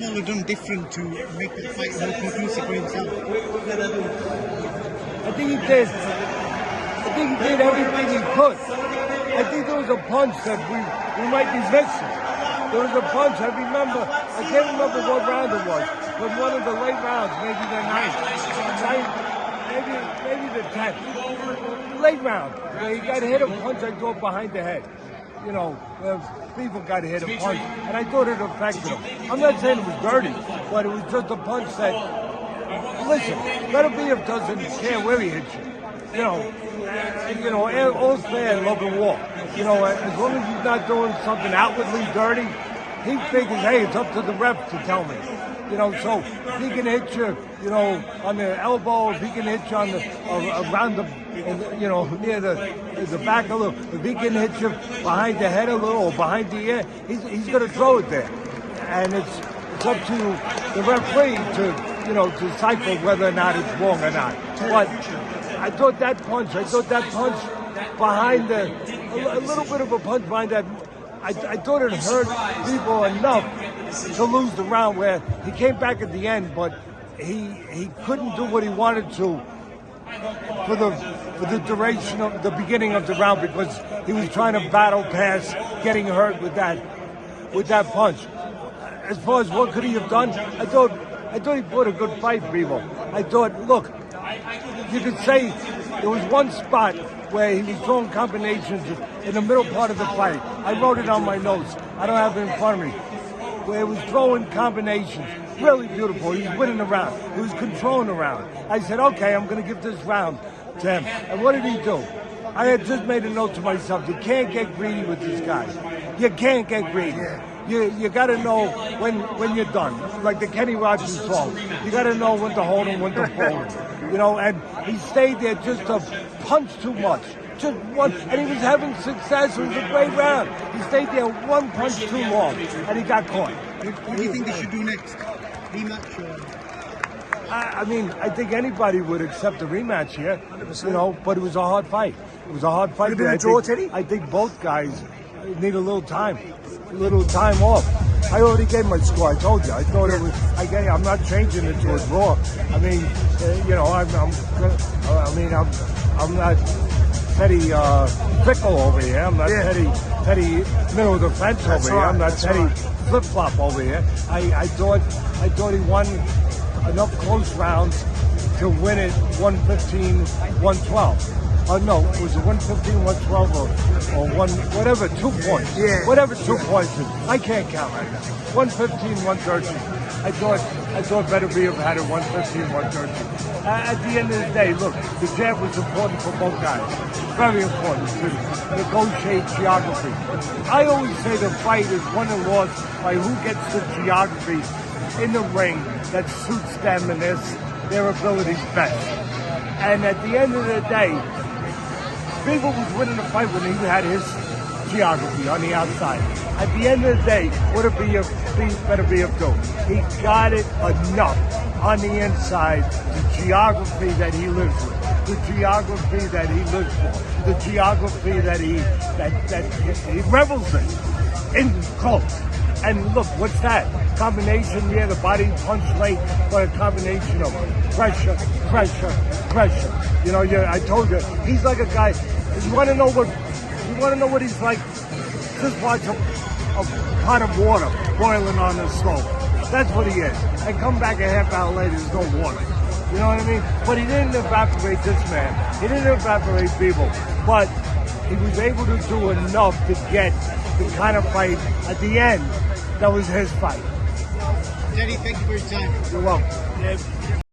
Bivol have done different to make the fight more conclusive for himself? I think he did. I think he did everything he could. I think there was a punch that we might be missing. There was a punch, I can't remember what round it was, but one of the late rounds, maybe the ninth, maybe the 10th. Late round, where he got hit a punch, I thought, behind the head. You know, people got hit a punch, and I thought it affected him. I'm not saying it was dirty, but it was just a punch that, listen, Beterbiev doesn't care where he hits you. You know, all's fair in love and war. You know, as long as he's not doing something outwardly dirty, he figures, hey, it's up to the ref to tell me. You know, so if he can hit you, you know, on the elbow, if he can hit you on the around the, you know, near the back a little, if he can hit you behind the head a little or behind the ear, he's going to throw it there, and it's up to the referee to, you know, to decipher whether or not it's wrong or not. But I thought that punch behind a little bit of a punch behind that. I thought it hurt people enough to lose the round, where he came back at the end, but he couldn't do what he wanted to for the duration of the beginning of the round, because he was trying to battle past getting hurt with that punch. As far as what could he have done, I thought he put a good fight, Bivol. I thought, look, you could say there was one spot where he was throwing combinations in the middle part of the fight. I wrote it on my notes. I don't have it in front of me. Where he was throwing combinations. Really beautiful. He was winning the round. He was controlling the round. I said, okay, I'm going to give this round to him. And what did he do? I had just made a note to myself. You can't get greedy with this guy. You can't get greedy. You got to know when you're done. Like the Kenny Rogers song. You got to know when to hold him, when to fold him. You know, and he stayed there just to punch too much. Just one, and he was having success. It was a great round. He stayed there one punch too long, and he got caught. What do you think they should do next? Rematch? I mean, I think anybody would accept a rematch here. 100%. You know, but it was a hard fight. It was a hard fight. Could have been a draw, Teddy? I think both guys need a little time off. I already gave my score. I told you. I thought it was. I'm not changing it to a draw. I mean, you know, I'm not Teddy Pickle over here. I'm not Teddy middle of the fence over here. I'm not Teddy flip flop over here. I thought he won enough close rounds to win it 115-112. No, was it 115, 112, or one, whatever, 2 points. Yeah. Whatever 2 points is. I can't count right now. 115, 113. I thought Beterbiev had it 115, 113. At the end of the day, look, the jab was important for both guys. Very important to negotiate geography. I always say the fight is won and lost by who gets the geography in the ring that suits them and their abilities best. And at the end of the day, Bivol was winning the fight when he had his geography on the outside. At the end of the day, what did Beterbiev do? He got it enough on the inside, the geography that he lives with, the geography that he lives for, the geography that he revels in close. And look, what's that? Combination, the body punch late, but a combination of pressure. You know, I told you, he's like a guy. You want to know what he's like? Just watch a pot of water boiling on the stove. That's what he is. And come back a half hour later, there's no water. You know what I mean? But he didn't evaporate this man. He didn't evaporate Bivol. But he was able to do enough to get the kind of fight at the end that was his fight. Teddy, thank you for your time. You're welcome.